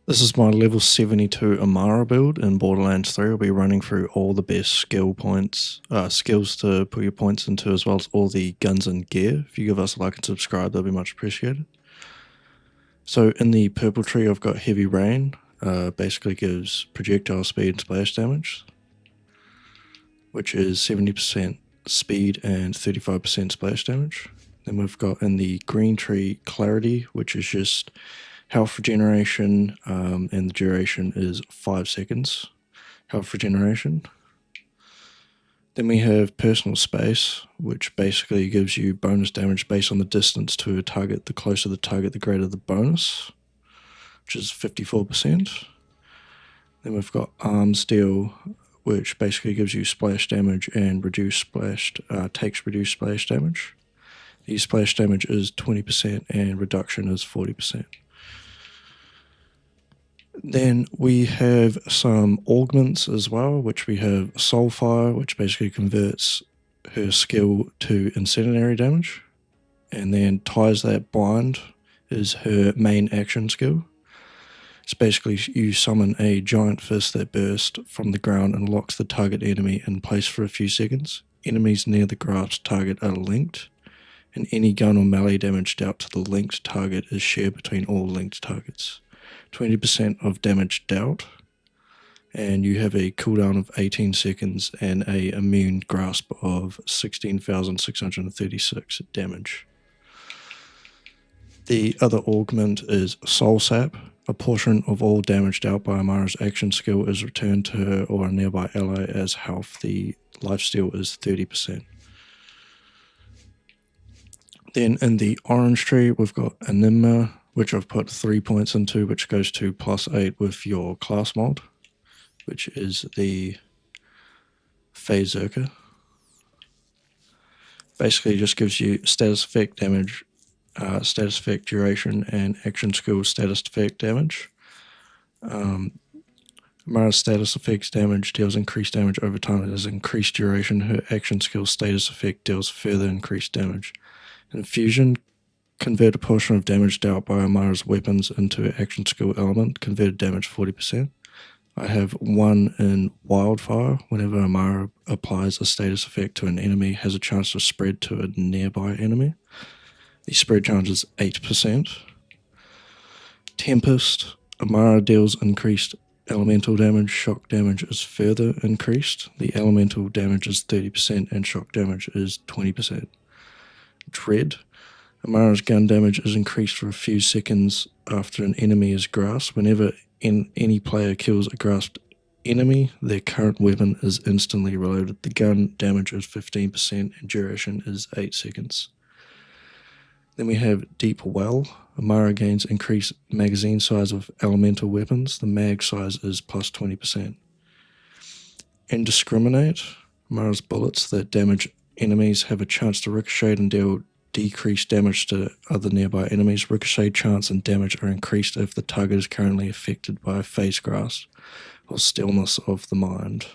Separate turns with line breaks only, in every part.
This is my level 72 Amara build in Borderlands 3. I'll be running through all the best skills to put your points into, as well as all the guns and gear. If you give us a like and subscribe, that'd be much appreciated. So in the purple tree, I've got Heavy Rain. Basically gives projectile speed and splash damage, which is 70% speed and 35% splash damage. Then we've got in the green tree Clarity, which is just health regeneration, and the duration is 5 seconds. Health regeneration. Then we have Personal Space, which basically gives you bonus damage based on the distance to a target. The closer the target, the greater the bonus, which is 54%. Then we've got Arm Steel, which basically gives you splash damage and takes reduced splash damage. The splash damage is 20% and reduction is 40%. Then we have some augments as well, which we have Soulfire, which basically converts her skill to incendiary damage. And then Ties That Bind is her main action skill. It's basically you summon a giant fist that bursts from the ground and locks the target enemy in place for a few seconds. Enemies near the grasped target are linked, and any gun or melee damage dealt to the linked target is shared between all linked targets. 20% of damage dealt, and you have a cooldown of 18 seconds and a immune grasp of 16,636 damage. The other augment is Soul Sap. A portion of all damage dealt by Amara's action skill is returned to her or a nearby ally as health. The lifesteal is 30%. Then in the orange tree, we've got Anima, which I've put 3 points into, which goes to +8 with your class mod, which is the Phazerka. Basically just gives you status effect damage, status effect duration, and action skill status effect damage. Amara's status effects damage deals increased damage over time. It has increased duration. Her action skill status effect deals further increased damage. Infusion, convert a portion of damage dealt by Amara's weapons into an action skill element. Converted damage 40%. I have one in Wildfire. Whenever Amara applies a status effect to an enemy, has a chance to spread to a nearby enemy. The spread chance is 8%. Tempest, Amara deals increased elemental damage. Shock damage is further increased. The elemental damage is 30% and shock damage is 20%. Dread, Amara's gun damage is increased for a few seconds after an enemy is grasped. Whenever any player kills a grasped enemy, their current weapon is instantly reloaded. The gun damage is 15% and duration is 8 seconds. Then we have Deep Well. Amara gains increased magazine size of elemental weapons. The mag size is +20%. Indiscriminate, Amara's bullets that damage enemies have a chance to ricochet and deal decreased damage to other nearby enemies. Ricochet chance and damage are increased if the target is currently affected by phase grasp or stillness of the mind.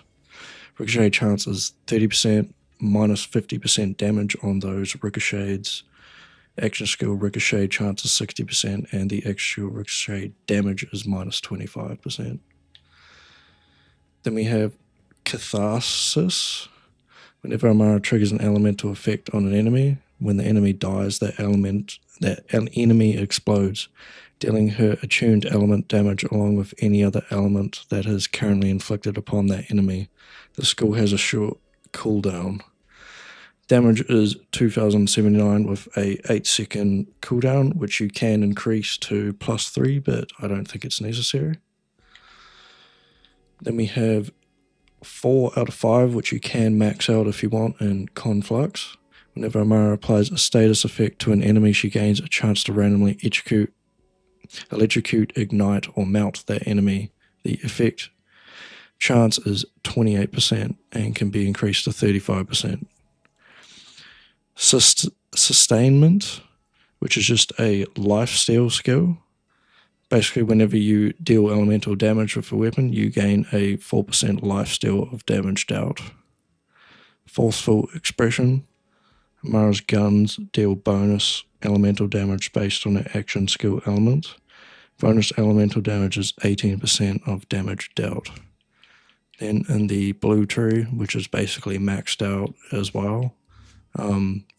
Ricochet chance is 30%, minus 50% damage on those ricochets. Action skill ricochet chance is 60%, and the actual ricochet damage is minus 25%. Then we have Catharsis. Whenever Amara triggers an elemental effect on an enemy, when the enemy dies, that enemy explodes, dealing her attuned element damage along with any other element that is currently inflicted upon that enemy. The skill has a short cooldown. Damage is 2079 with a 8-second cooldown, which you can increase to +3, but I don't think it's necessary. Then we have 4 out of 5, which you can max out if you want, in conflux. Whenever Amara applies a status effect to an enemy, she gains a chance to randomly electrocute, ignite, or melt that enemy. The effect chance is 28% and can be increased to 35%. Sustainment, which is just a lifesteal skill. Basically, whenever you deal elemental damage with a weapon, you gain a 4% lifesteal of damage dealt. Forceful Expression. Amara's guns deal bonus elemental damage based on an action skill element. Bonus elemental damage is 18% of damage dealt. Then in the blue tree, which is basically maxed out as well,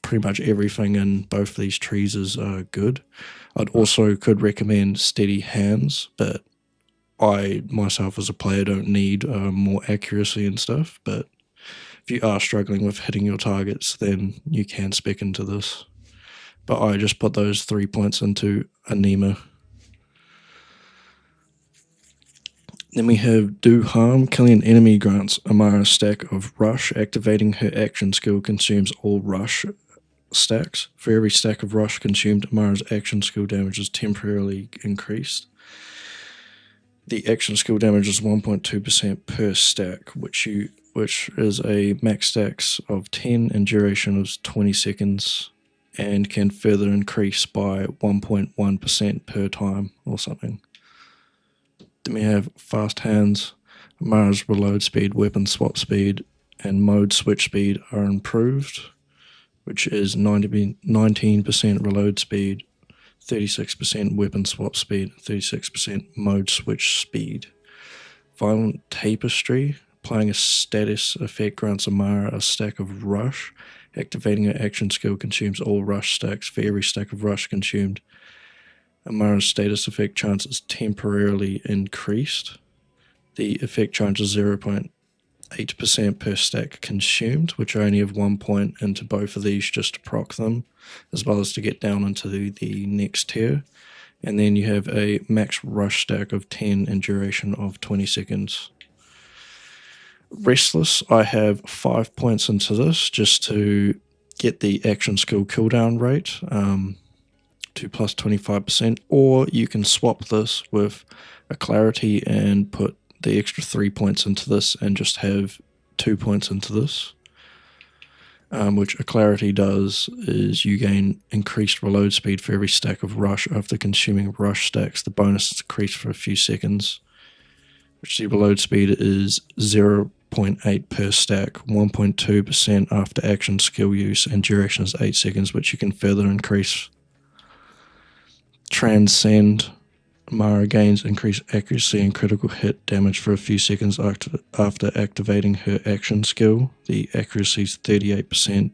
pretty much everything in both of these trees is good. I'd also could recommend steady hands, but I myself as a player don't need more accuracy and stuff. But if you are struggling with hitting your targets, then you can spec into this. But I just put those 3 points into anima. Then we have Do Harm. Killing an enemy grants Amara a stack of Rush. Activating her action skill consumes all Rush stacks. For every stack of Rush consumed, Amara's action skill damage is temporarily increased. The action skill damage is 1.2% per stack, which is a max stacks of 10 and duration of 20 seconds, and can further increase by 1.1% per time or something. Then we have Fast Hands. Amara's reload speed, weapon swap speed, and mode switch speed are improved, which is 19% reload speed, 36% weapon swap speed, 36% mode switch speed. Violent Tapestry. Applying a status effect grants Amara a stack of Rush. Activating her action skill consumes all Rush stacks. For every stack of Rush consumed, Amara's status effect chance is temporarily increased. The effect chance is 0.8% per stack consumed, which I only have 1 point into both of these just to proc them, as well as to get down into the next tier. And then you have a max rush stack of 10 and duration of 20 seconds. Restless, I have 5 points into this just to get the action skill cooldown rate to plus 25%, or you can swap this with alacrity and put the extra 3 points into this and just have 2 points into this. Which alacrity does is you gain increased reload speed for every stack of Rush. After consuming Rush stacks, the bonus is increased for a few seconds, which the reload speed is 0.8 per stack, 1.2% after action skill use, and duration is 8 seconds, which you can further increase. Transcend. Amara gains increased accuracy and critical hit damage for a few seconds after activating her action skill. The accuracy is 38%,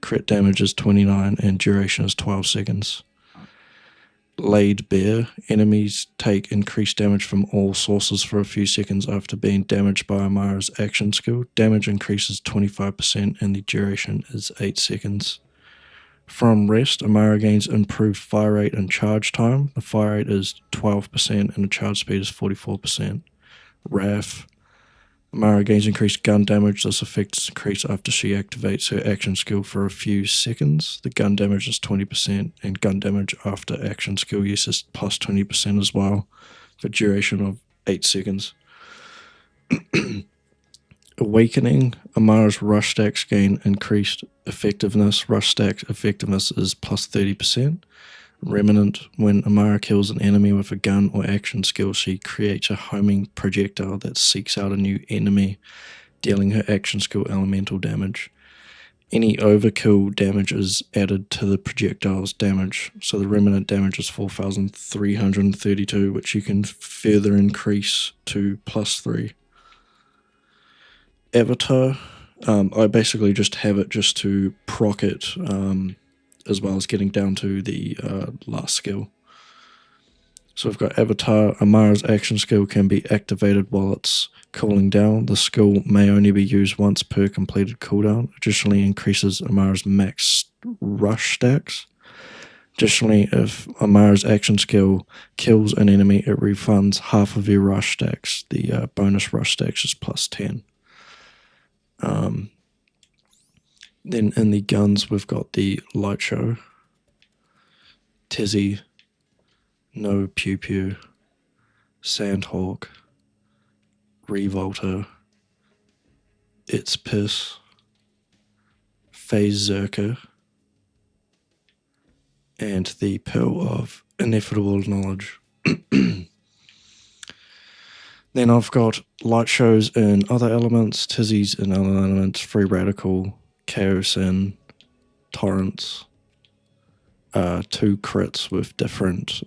crit damage is 29%, and duration is 12 seconds. Laid Bare. Enemies take increased damage from all sources for a few seconds after being damaged by Amara's action skill. Damage increases 25% and the duration is 8 seconds. From Rest, Amara gains improved fire rate and charge time. The fire rate is 12% and the charge speed is 44%. Wrath. Amara gains increased gun damage. This effect is increased after she activates her action skill for a few seconds. The gun damage is 20% and gun damage after action skill use is plus 20% as well, for duration of 8 seconds. Awakening. Amara's rush stacks gain increased effectiveness. Rush stack effectiveness is plus 30%. Remnant. When Amara kills an enemy with a gun or action skill, she creates a homing projectile that seeks out a new enemy, dealing her action skill elemental damage. Any overkill damage is added to the projectile's damage, so the remnant damage is 4,332, which you can further increase to plus 3. Avatar, I basically just have it just to proc it, as well as getting down to the last skill. So we've got Avatar. Amara's action skill can be activated while it's cooling down. The skill may only be used once per completed cooldown. Additionally, increases Amara's max rush stacks. Additionally, if Amara's action skill kills an enemy, it refunds half of your rush stacks. The bonus rush stacks is plus 10. Then in the guns, we've got the Light Show, Tizzy, No Pew Pew, Sandhawk, Revolter, It's Piss, Phase Zerker, and the Pill of Ineffable Knowledge. Then I've got Light Shows in other elements, Tizzy's in other elements, Free Radical, Chaos in Torrents, 2 crits with different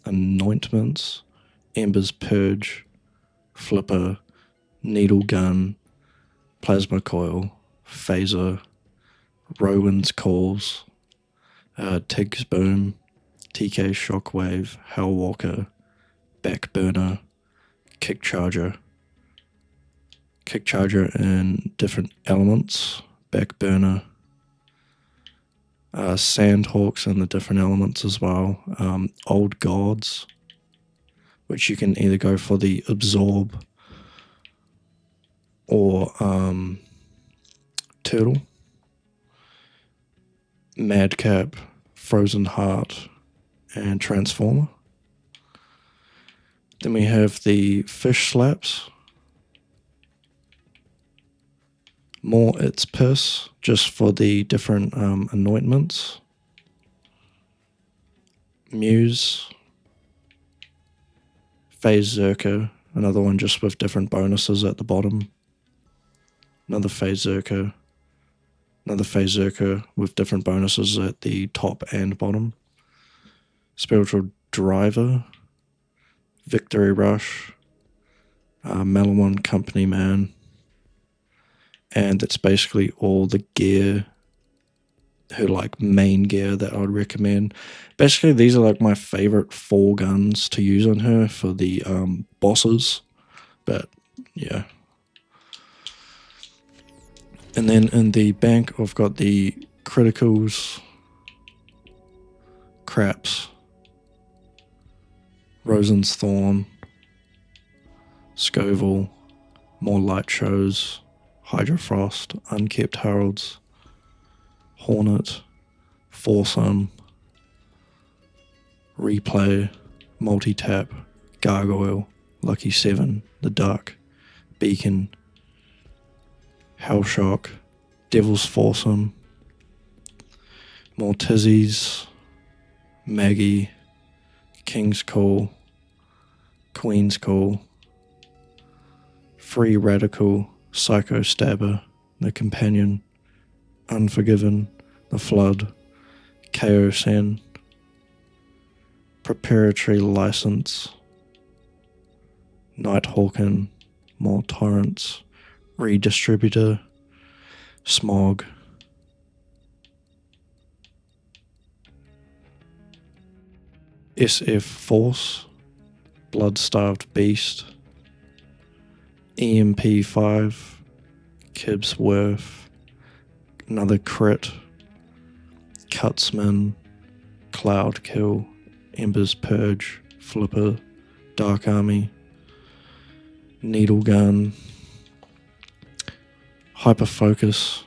anointments, ember's purge, flipper, needle gun, plasma coil, phaser, Rowan's calls, Tig's boom, TK shockwave, hellwalker, backburner, kick charger in different elements, backburner, sandhawks in the different elements as well, old gods, which you can either go for the absorb or turtle, madcap, frozen heart, and transformer. Then we have the fish slaps, more its piss, just for the different anointments, muse, phase zerker, another one just with different bonuses at the bottom, another phase zerker with different bonuses at the top and bottom, spiritual driver, victory rush, Malawan company man, and it's basically all the gear, her like main gear that I would recommend. Basically these are like my favorite 4 guns to use on her for the bosses, but yeah. And then in the bank I've got the criticals, craps, Rosen's Thorn, Scoville, more light shows, Hydrofrost, Unkept Heralds, Hornet, Foursome, Replay, Multi-Tap, Gargoyle, Lucky 7, The Duck, Beacon, Hellshock, Devil's Foursome, more Tizzies, Maggie, King's Call, Queen's Call, Free Radical, Psycho Stabber, The Companion, Unforgiven, The Flood, Chaosen, Preparatory License, Nighthawken, more Torrents, Redistributor, Smog, SF Force, Blood-Starved Beast, EMP5, Kibbs Worth, another crit, Cutsman, Cloud Kill, Ember's Purge, Flipper, Dark Army, Needle Gun, Hyperfocus,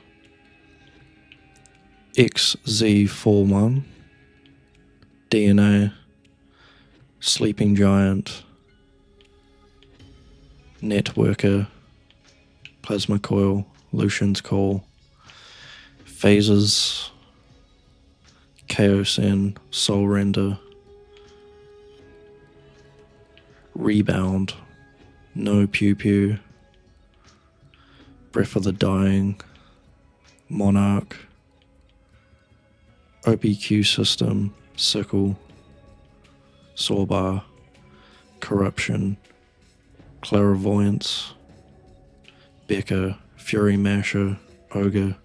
XZ41, DNA, Sleeping Giant, Networker, Plasma Coil, Lucian's Call, Phases, Chaosen, Soul Render, Rebound, No Pew Pew, Breath of the Dying, Monarch, OPQ System, Sickle, Sawbar, Corruption, Clairvoyance, Becca, Fury Masher, Ogre,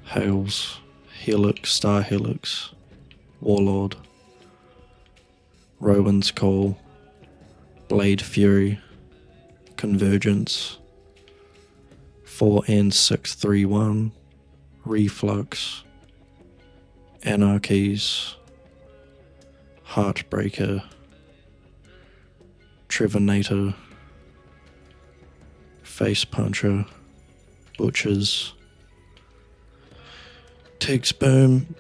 Hales, Helix, Star Helix, Warlord, Rowan's Call, Blade Fury, Convergence, 4N631, Reflux, Anarchies, Heartbreaker, Trevenator, Face Puncher, Butchers, Tig's Boom,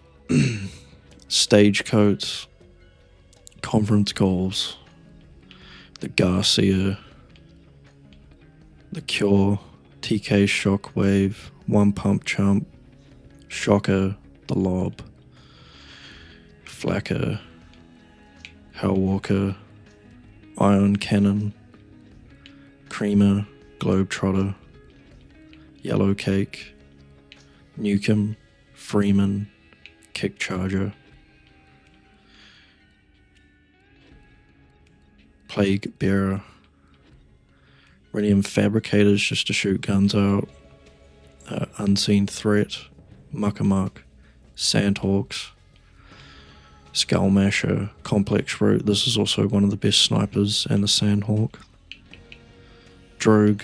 Stagecoats, Conference Calls, The Garcia, The Cure, TK Shockwave, One Pump Chump, Shocker, The Lob, Flacker, Hellwalker, Iron Cannon, Creamer, Globetrotter, Yellow Cake, Nukem, Freeman, Kick Charger, Plague Bearer, Rhenium Fabricators just to shoot guns out, Unseen Threat, Muckamuck, Sandhawks, Skullmasher, Complex Root. This is also one of the best snipers, and the Sandhawk. Droog,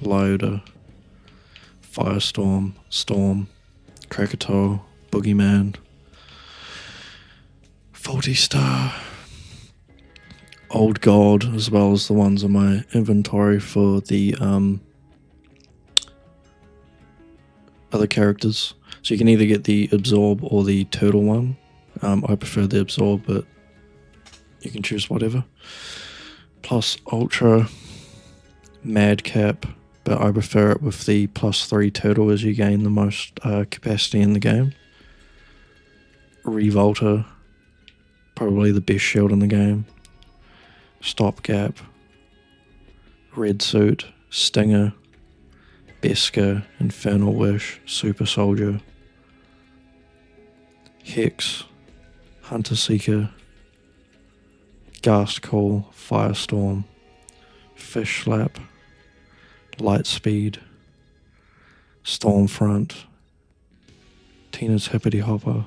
Loader, Firestorm, Storm, Krakatoa, Boogeyman, Faulty Star, Old God, as well as the ones in my inventory for the other characters. So you can either get the Absorb or the Turtle one. I prefer the Absorb, but you can choose whatever. Plus Ultra, Madcap, but I prefer it with the +3 Turtle as you gain the most capacity in the game. Revolter, probably the best shield in the game. Stopgap, Red Suit, Stinger, Beska, Infernal Wish, Super Soldier, Hex, Hunter Seeker, Ghast Call, Firestorm, Fish Slap, Lightspeed, Stormfront, Tina's Hippity Hopper,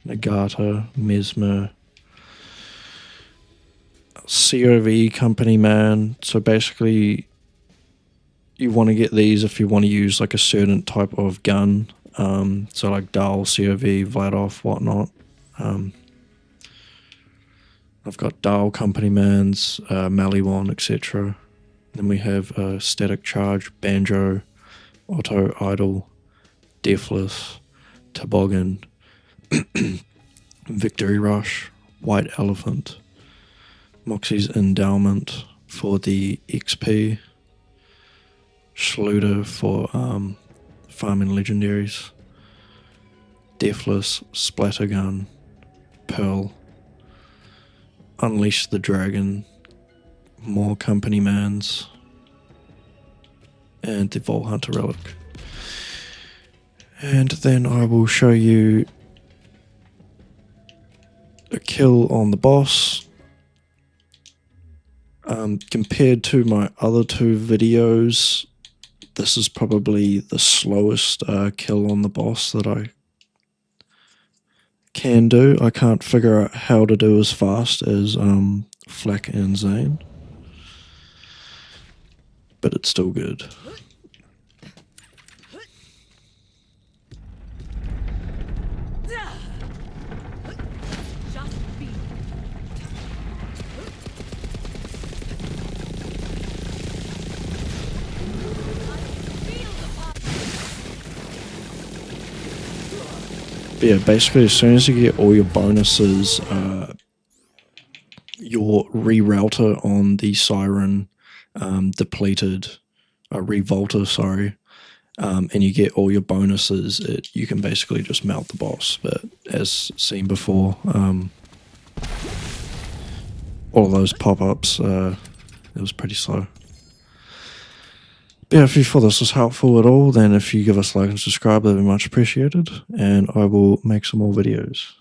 Nagata, Mesmer, COV Company Man. So basically you want to get these if you want to use like a certain type of gun, so like Dahl, COV, Vladov, whatnot. I've got Dahl Company Mans, Maliwan, etc. Then we have Static Charge, Banjo, Auto Idol, Deathless, Toboggan, Victory Rush, White Elephant, Moxie's Endowment for the XP, Schluter for farming legendaries, Deathless, Splattergun, Pearl, Unleash the Dragon, more Company Mans, and the Vault Hunter Relic. And then I will show you a kill on the boss. Compared to my other two videos, this is probably the slowest kill on the boss that I can do. I can't figure out how to do as fast as Flak and Zane, but it's still good. But yeah, basically as soon as you get all your bonuses, your rerouter on the Siren depleted, revolter, sorry, and you get all your bonuses, you can basically just melt the boss. But as seen before, all of those pop-ups, it was pretty slow. But yeah, if you thought this was helpful at all, then if you give us a like and subscribe, that'd be much appreciated, and I will make some more videos.